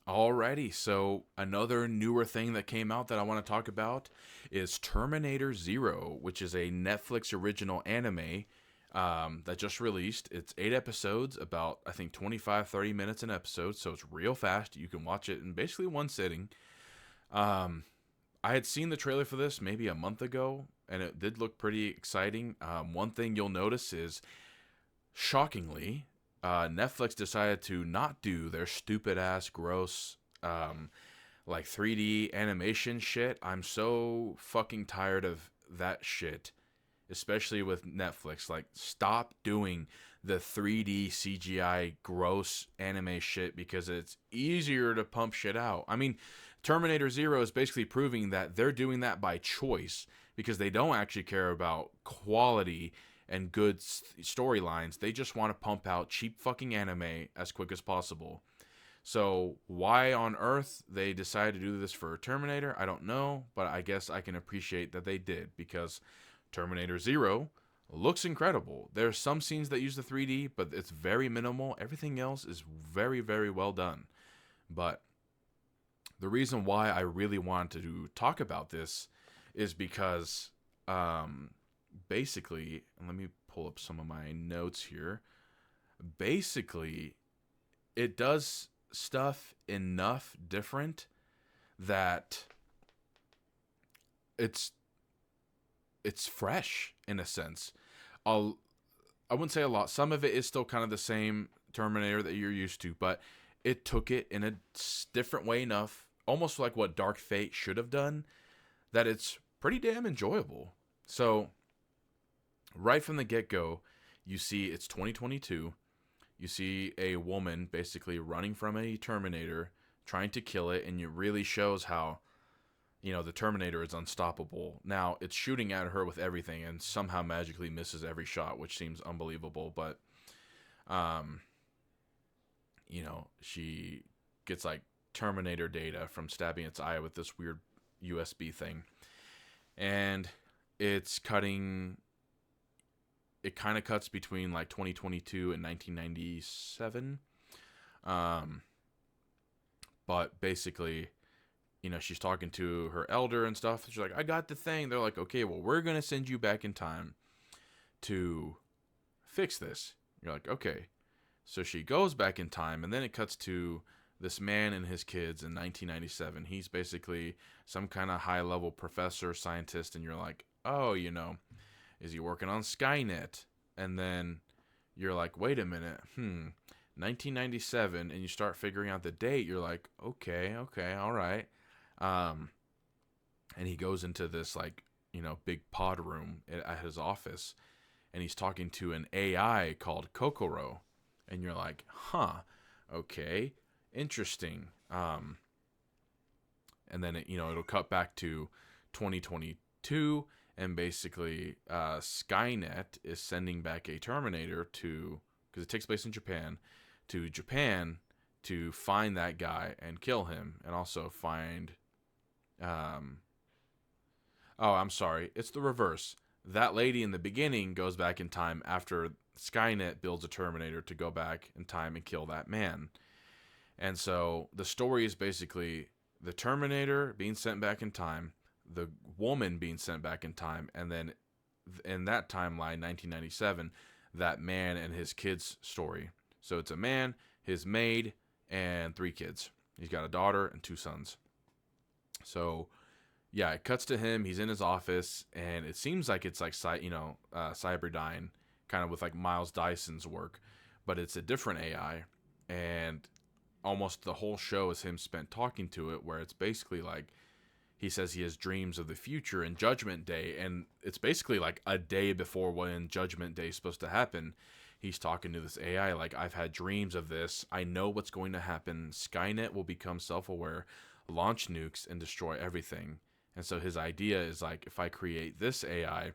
Alrighty, so another newer thing that came out that I want to talk about is Terminator Zero, which is a Netflix original anime that just released. It's 8 episodes, about I think 25-30 minutes an episode, so it's real fast. You can watch it in basically one sitting. Um, I had seen the trailer for this maybe a month ago, and it did look pretty exciting. One thing you'll notice is, shockingly, Netflix decided to not do their stupid ass, gross, like 3D animation shit. I'm so fucking tired of that shit, especially with Netflix. Like, stop doing the 3D CGI gross anime shit because it's easier to pump shit out. I mean, Terminator Zero is basically proving that they're doing that by choice because they don't actually care about quality and good storylines. They just want to pump out cheap fucking anime as quick as possible. So why on earth they decided to do this for Terminator, I don't know, but I guess I can appreciate that they did because Terminator Zero looks incredible. There's some scenes that use the 3D, but it's very minimal. Everything else is very, very well done. But the reason why I really wanted to talk about this is because basically, and let me pull up some of my notes here. Basically, it does stuff enough different that it's it's fresh in a sense. I'll I wouldn't say a lot. Some of it is still kind of the same Terminator that you're used to, but it took it in a different way enough, almost like what Dark Fate should have done, that it's pretty damn enjoyable. So, right from the get go, you see it's 2022. You see a woman basically running from a Terminator, trying to kill it, and it really shows how, the Terminator is unstoppable. Now, it's shooting at her with everything and somehow magically misses every shot, which seems unbelievable, but, um, she gets like Terminator data from stabbing its eye with this weird USB thing. And it's cutting it kind of cuts between like 2022 and 1997. Um, but basically, she's talking to her elder and stuff. She's like, I got the thing. They're like, okay, well, we're going to send you back in time to fix this. You're like, okay. So she goes back in time, and then it cuts to this man and his kids in 1997. He's basically some kind of high level professor, scientist, and you're like, oh, is he working on Skynet? And then you're like, wait a minute, 1997, and you start figuring out the date. You're like, okay, all right. And he goes into this like, big pod room at his office, and he's talking to an AI called Kokoro, and you're like, huh, okay, interesting. And then it'll cut back to 2022, and basically Skynet is sending back a Terminator to, because it takes place in Japan, to Japan to find that guy and kill him, and also find oh, I'm sorry, it's the reverse. That lady in the beginning goes back in time after Skynet builds a Terminator to go back in time and kill that man. And so the story is basically the Terminator being sent back in time, the woman being sent back in time, and then in that timeline, 1997, that man and his kids' story. So it's a man, his maid, and 3 kids. He's got a daughter and 2 sons. So yeah, it cuts to him. He's in his office, and it seems like it's like Cyberdyne, kind of with like Miles Dyson's work, but it's a different AI, and almost the whole show is him spent talking to it, where it's basically like he says he has dreams of the future and Judgment Day, and it's basically like a day before when Judgment Day is supposed to happen. He's talking to this AI like, I've had dreams of this. I know what's going to happen. Skynet will become self-aware, launch nukes, and destroy everything. And so his idea is like, if I create this AI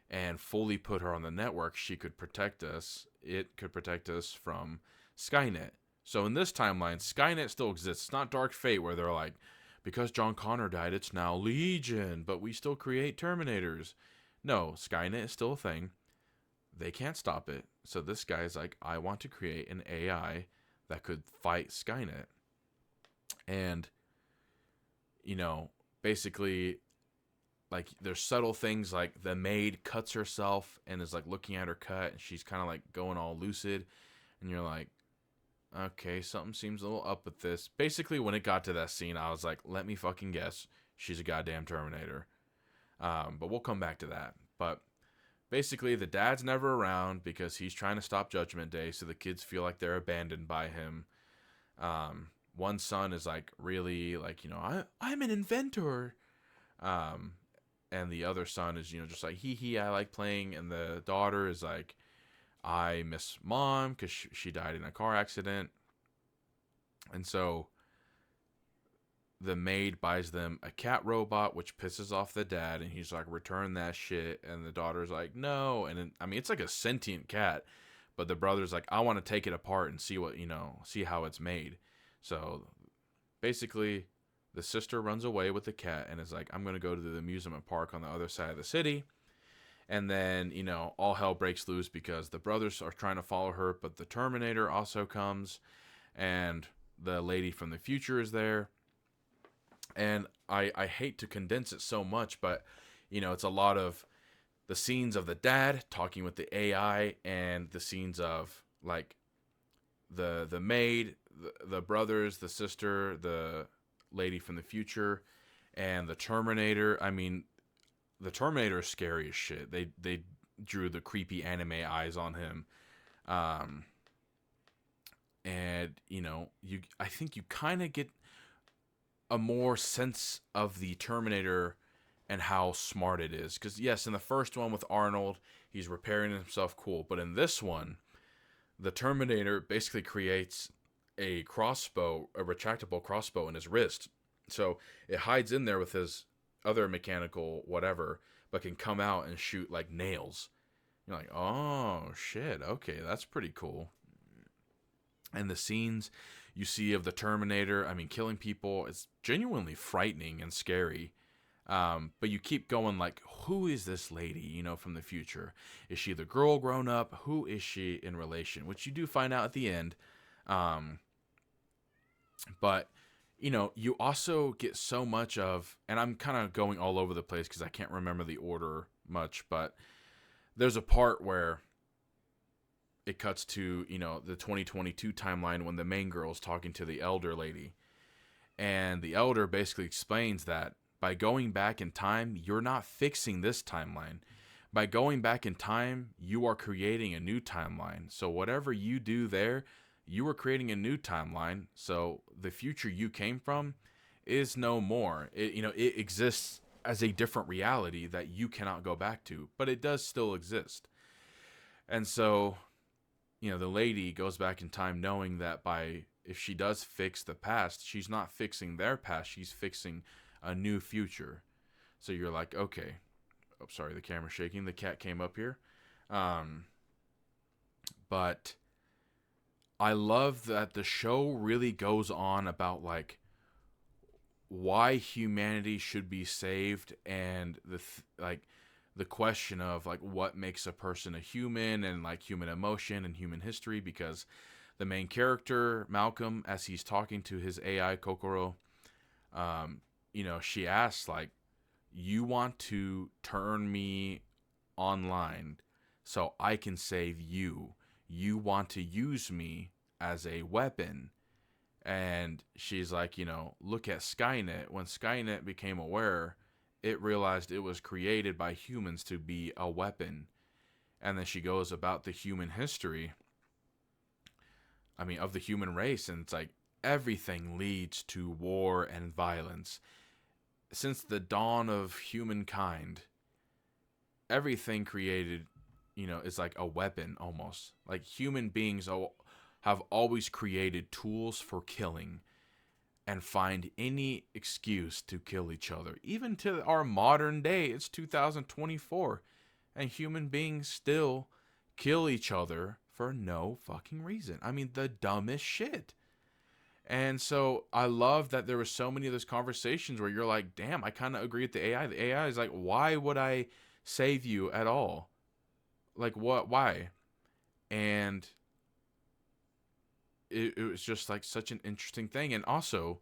and fully put her on the network, she could protect us. It could protect us from Skynet. So in this timeline, Skynet still exists. It's not Dark Fate where they're like, because John Connor died, it's now Legion, but we still create Terminators. No, Skynet is still a thing. They can't stop it. So this guy's like, I want to create an AI that could fight Skynet. And, you know, basically, like, there's subtle things like the maid cuts herself and is like looking at her cut, and she's kind of like going all lucid, and you're like, okay, something seems a little up with this. Basically, when it got to that scene, I was like, let me fucking guess, she's a goddamn Terminator. But we'll come back to that. But basically, the dad's never around because he's trying to stop Judgment Day, so the kids feel like they're abandoned by him. One son is like really like, I'm an inventor. Um, and the other son is, just like, hee, I like playing. And the daughter is like, I miss mom because she died in a car accident. And so the maid buys them a cat robot, which pisses off the dad, and he's like, return that shit. And the daughter's like, no. And then, I mean, it's like a sentient cat, but the brother's like, I want to take it apart and see see how it's made. So basically, the sister runs away with the cat and is like, I'm going to go to the amusement park on the other side of the city. And then, all hell breaks loose because the brothers are trying to follow her, but the Terminator also comes, and the lady from the future is there. And I hate to condense it so much, but, it's a lot of the scenes of the dad talking with the AI, and the scenes of, like, the maid, the brothers, the sister, the lady from the future, and the Terminator. I mean, the Terminator is scary as shit. They drew the creepy anime eyes on him. And I think you kind of get a more sense of the Terminator and how smart it is. Because yes, in the first one with Arnold, he's repairing himself, cool. But in this one, the Terminator basically creates a crossbow, a retractable crossbow in his wrist. So it hides in there with his other mechanical whatever, but can come out and shoot like nails. You're like, oh shit, okay, that's pretty cool. And the scenes you see of the Terminator, I mean, killing people, is genuinely frightening and scary. But you keep going like, who is this lady, from the future? Is she the girl grown up? Who is she in relation? Which you do find out at the end. But you also get so much of, and I'm kind of going all over the place because I can't remember the order much, but there's a part where it cuts to, the 2022 timeline when the main girl is talking to the elder lady. And the elder basically explains that by going back in time, you're not fixing this timeline. By going back in time, you are creating a new timeline. So whatever you do there, you are creating a new timeline. So the future you came from is no more. It exists as a different reality that you cannot go back to, but it does still exist. And so, the lady goes back in time knowing that if she does fix the past, she's not fixing their past, she's fixing a new future. So you're like, okay. Oh, sorry, the camera's shaking. The cat came up here. But I love that the show really goes on about like why humanity should be saved, and the question of like what makes a person a human, and like human emotion and human history. Because the main character Malcolm, as he's talking to his AI Kokoro, she asks like, you want to turn me online so I can save you. You want to use me as a weapon. And she's like, look at Skynet. When Skynet became aware, it realized it was created by humans to be a weapon. And then she goes about the human history, of the human race. And it's like, everything leads to war and violence. Since the dawn of humankind, everything created, is like a weapon almost. Like human beings have always created tools for killing and find any excuse to kill each other. Even to our modern day, it's 2024, and human beings still kill each other for no fucking reason. The dumbest shit. And so I love that there were so many of those conversations where you're like, damn, I kind of agree with the AI. The AI is like, why would I save you at all? Like, what? Why? And it was just like such an interesting thing. And also,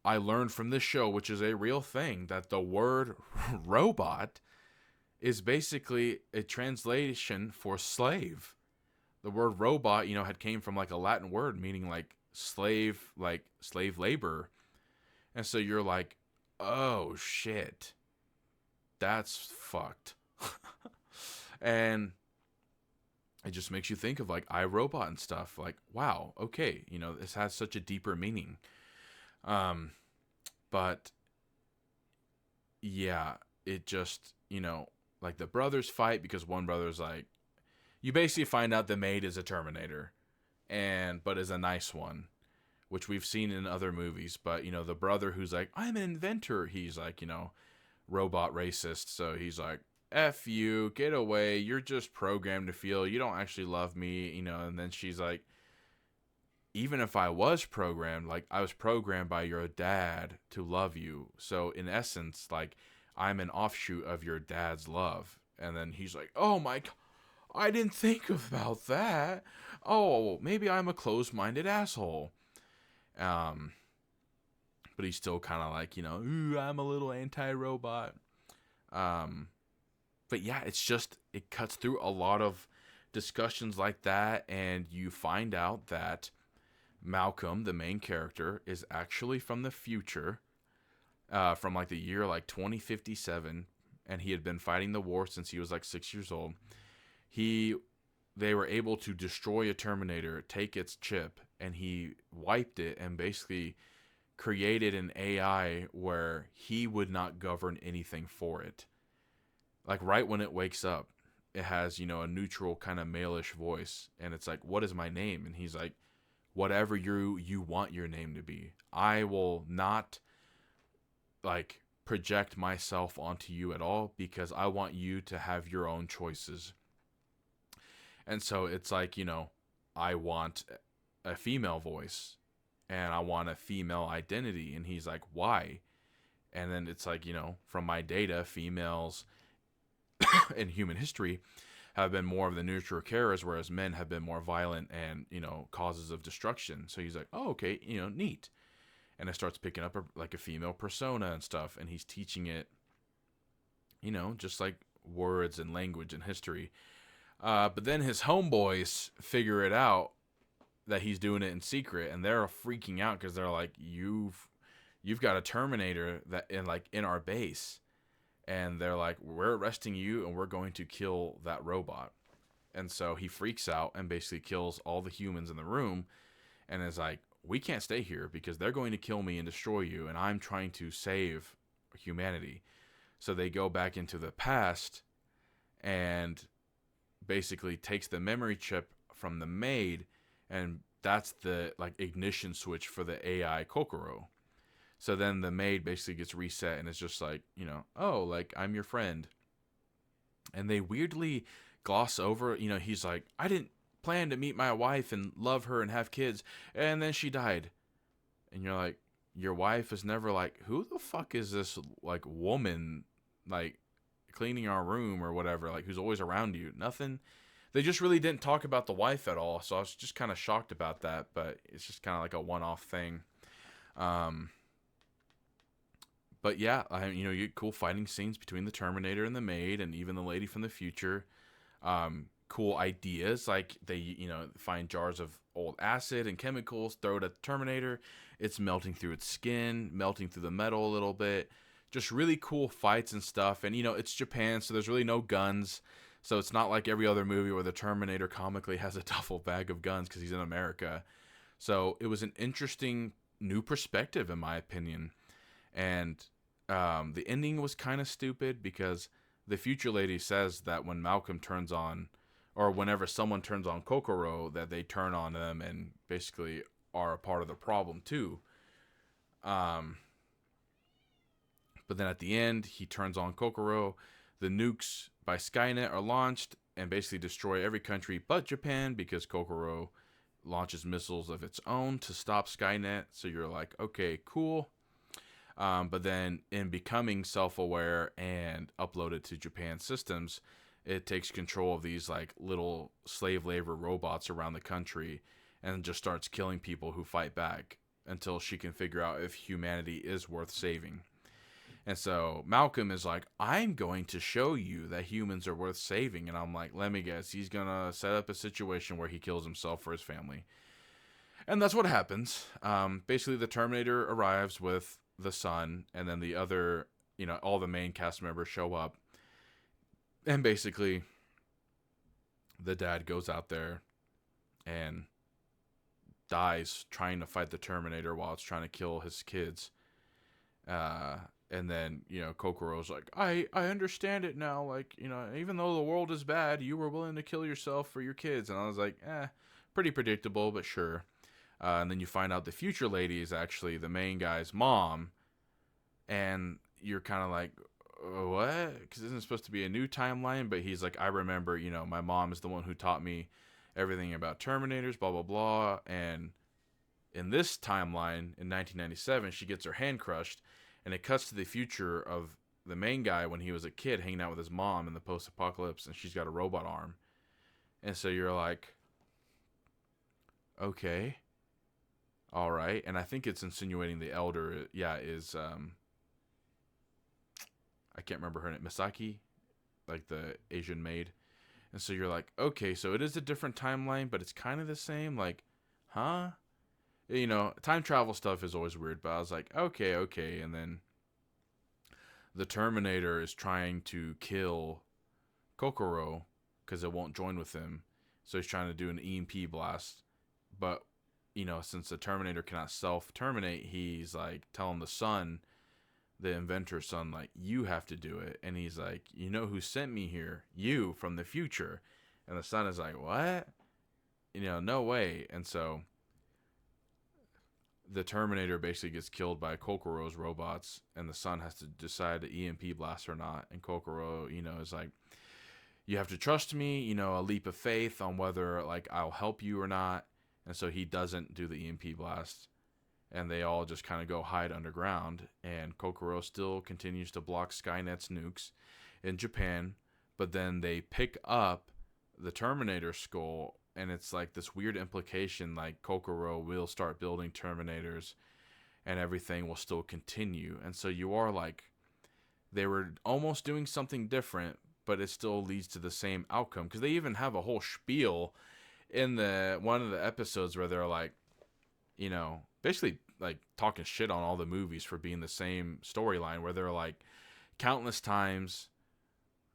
I learned from this show, which is a real thing, that the word robot is basically a translation for slave. The word robot, had came from like a Latin word meaning like slave labor. And so you're like, oh shit, that's fucked. And it just makes you think of like iRobot and stuff. Like, wow, okay, this has such a deeper meaning. But yeah, it just, like the brothers fight because one brother's like, you basically find out the maid is a Terminator, but is a nice one, which we've seen in other movies. But the brother who's like, I'm an inventor, he's like, robot racist. So he's like, F you, get away. You're just programmed to feel. You don't actually love me, And then she's like, even if I was programmed, like I was programmed by your dad to love you. So in essence, like I'm an offshoot of your dad's love. And then he's like, oh my God, I didn't think about that. Oh, maybe I'm a closed-minded asshole. But he's still kind of like, ooh, I'm a little anti-robot. But yeah, it cuts through a lot of discussions like that, and you find out that Malcolm, the main character, is actually from the future, from like the year like 2057, and he had been fighting the war since he was like 6 years old. They were able to destroy a Terminator, take its chip, and he wiped it and basically created an AI where he would not govern anything for it. Like right when it wakes up, it has, a neutral kind of male-ish voice, and it's like, what is my name? And he's like, whatever you want your name to be. I will not like project myself onto you at all because I want you to have your own choices. And so it's like, I want a female voice and I want a female identity. And he's like, why? And then it's like, from my data, females in human history have been more of the neutral carers, whereas men have been more violent and, causes of destruction. So he's like, oh, okay, neat. And it starts picking up a female persona and stuff. And he's teaching it, just like words and language and history. But then his homeboys figure it out that he's doing it in secret, and they're freaking out because they're like, you've got a Terminator that in our base. And they're like, we're arresting you and we're going to kill that robot. And so he freaks out and basically kills all the humans in the room and is like, we can't stay here because they're going to kill me and destroy you. And I'm trying to save humanity. So they go back into the past and basically takes the memory chip from the maid. And that's the ignition switch for the AI Kokoro. So then the maid basically gets reset and it's just like, oh, I'm your friend. And they weirdly gloss over, he's like, I didn't plan to meet my wife and love her and have kids. And then she died. And you're like, your wife is never like, who the fuck is this woman cleaning our room or whatever, who's always around you? Nothing. They just really didn't talk about the wife at all. So I was just kind of shocked about that, but it's just kind of like a one-off thing. But yeah, you get cool fighting scenes between the Terminator and the maid and even the lady from the future. Cool ideas, like they, find jars of old acid and chemicals, throw it at the Terminator. It's melting through its skin, melting through the metal a little bit. Just really cool fights and stuff. And, it's Japan, so there's really no guns. So it's not like every other movie where the Terminator comically has a duffel bag of guns because he's in America. So it was an interesting new perspective, in my opinion. And the ending was kind of stupid because the future lady says that when Malcolm turns on, or whenever someone turns on Kokoro, that they turn on them and basically are a part of the problem too. But then at the end, he turns on Kokoro. The nukes by Skynet are launched and basically destroy every country but Japan because Kokoro launches missiles of its own to stop Skynet. So you're like, okay, cool. But then in becoming self-aware and uploaded to Japan's systems, it takes control of these little slave labor robots around the country and just starts killing people who fight back. until she can figure out if humanity is worth saving. And so Malcolm is like, I'm going to show you that humans are worth saving. And I'm like, let me guess, he's going to set up a situation where he kills himself for his family. And that's what happens. Basically, the Terminator arrives with the son, and then the other, all the main cast members show up. And basically, the dad goes out there and dies trying to fight the Terminator while it's trying to kill his kids. And then, Kokoro's like, I understand it now. Like, even though the world is bad, you were willing to kill yourself for your kids. And I was like, pretty predictable, but sure. And then you find out the future lady is actually the main guy's mom. And you're kind of like, what? Because isn't it supposed to be a new timeline? But he's like, I remember, my mom is the one who taught me everything about Terminators, blah, blah, blah. And in this timeline, in 1997, she gets her hand crushed. And it cuts to the future of the main guy when he was a kid hanging out with his mom in the post-apocalypse, and she's got a robot arm. And so you're like, okay, all right. And I think it's insinuating the elder, is, I can't remember her name, Misaki, like the Asian maid. And so you're like, okay, so it is a different timeline, but it's kind of the same. Like, huh? Time travel stuff is always weird, but I was like, okay. And then the Terminator is trying to kill Kokoro because it won't join with him. So he's trying to do an EMP blast. But, since the Terminator cannot self-terminate, he's like telling the son, the inventor's son, like, you have to do it. And he's like, you know who sent me here? You, from the future. And the son is like, what? No way. And so the Terminator basically gets killed by Kokoro's robots, and the son has to decide to EMP blast or not. And Kokoro, is like, you have to trust me, a leap of faith on whether, like, I'll help you or not. And so he doesn't do the EMP blast, and they all just kind of go hide underground. And Kokoro still continues to block Skynet's nukes in Japan, but then they pick up the Terminator skull. And it's like this weird implication, like Kokoro will start building Terminators and everything will still continue. And so you are like, they were almost doing something different, but it still leads to the same outcome. Because they even have a whole spiel in one of the episodes where they're like, basically like talking shit on all the movies for being the same storyline, where they're like, countless times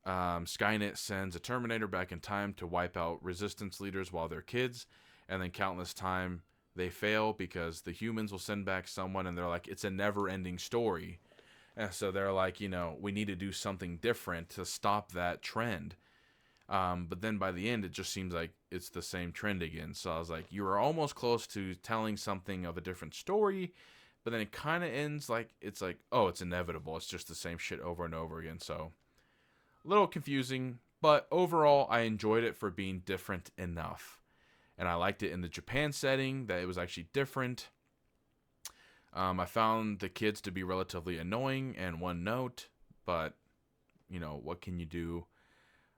Skynet sends a Terminator back in time to wipe out resistance leaders while they're kids, and then countless time they fail because the humans will send back someone, and they're like, it's a never-ending story. And so they're like, we need to do something different to stop that trend. But then by the end, it just seems like it's the same trend again. So I was like, you were almost close to telling something of a different story, but then it kind of ends like, it's like, oh, it's inevitable. It's just the same shit over and over again. So a little confusing, but overall, I enjoyed it for being different enough. And I liked it in the Japan setting, that it was actually different. I found the kids to be relatively annoying and one note, but, what can you do?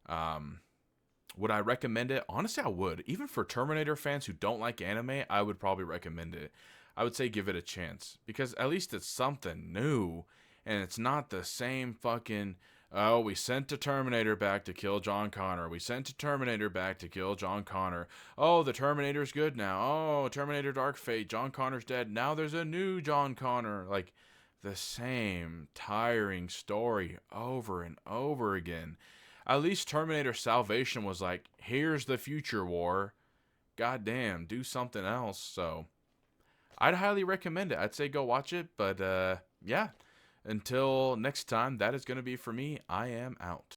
Would I recommend it? Honestly, I would. Even for Terminator fans who don't like anime, I would probably recommend it. I would say give it a chance, because at least it's something new, and it's not the same fucking, oh, we sent a Terminator back to kill John Connor. We sent a Terminator back to kill John Connor. Oh, the Terminator's good now. Oh, Terminator Dark Fate. John Connor's dead. Now there's a new John Connor. Like, the same tiring story over and over again. At least Terminator Salvation was like, here's the future war. Goddamn, do something else. So, I'd highly recommend it. I'd say go watch it. But, yeah. Until next time, that is going to be for me. I am out.